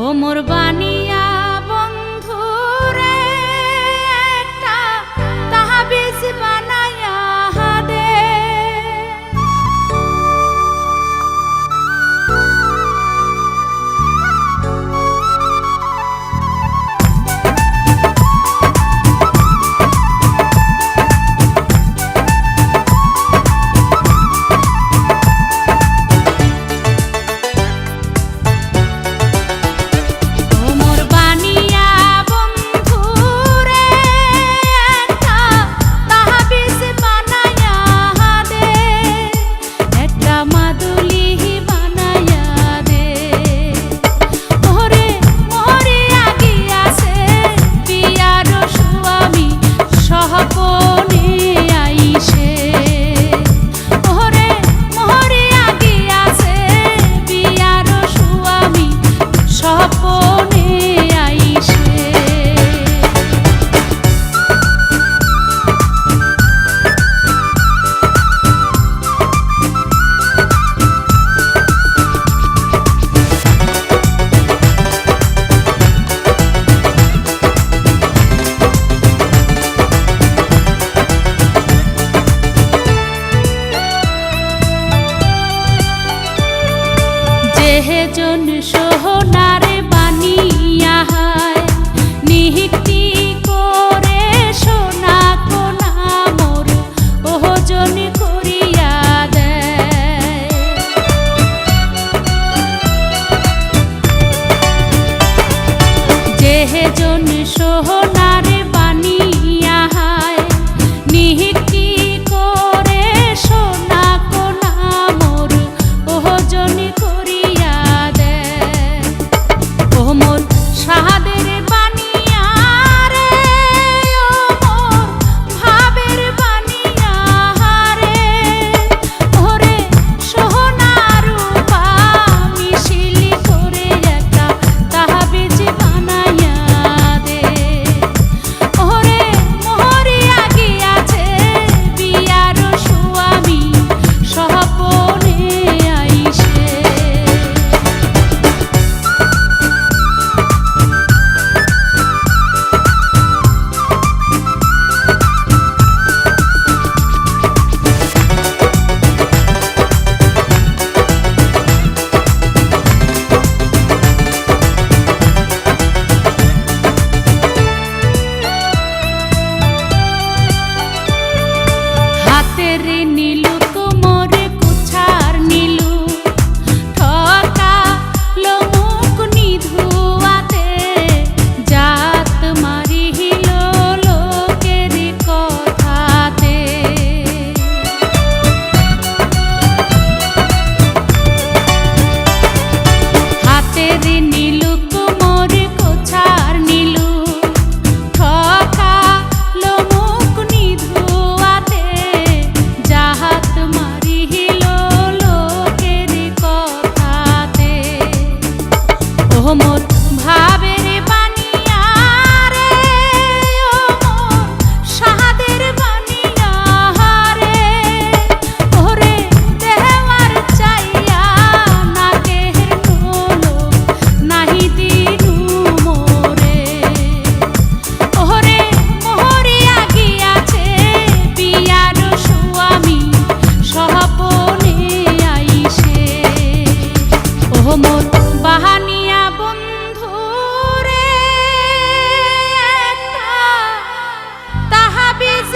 ও মোর বানিয়া বন্ধু রে একটা তাহাবিজ বানায়া দে। যেজন সোহনার বানিয়া হায় নিহিতি করে সোনা কোনা মোর ওজন করিয়া দেয়। যেজন সোহনার বানিয়া হায় নিহিতি করে সোনা কোনা মোর ওজন করিয়া মোর সাহাদের বানিয়া রে, ও মোর ভাবের বানিয়া রে, ওরে সোহনা রূপা মিশিলি করে একটা তাহাবিজ বানাইয়া দে। ওরে মোহরিয়া গিয়াছে বিয়ার স্বামী স্বপনে আইসে। হাতের নীলু কোমর কুছার নীলু ঠকালো মুখ নিধুয়াতে জাত মারিল লোকের কথাতে। হাতের নীলু কোমর কুছার নীলু ঠকালো মুখ নিধুয়াতে জাহাত মারিল লোকের কথাতে। ও মোর ভাবের বানিয়া রে, ও মোর সাহাদের বানিয়া রে, ওরে দেওয়ার চাইয়া নাকের নোলো নাহি দিনু মোরে। ওরে মোহরিয়া গিয়াছে বিয়ার স্বামী স্বপনে আইসে। ও মোর বাহানিয়া বন্ধু রে একটা তাহাবিজ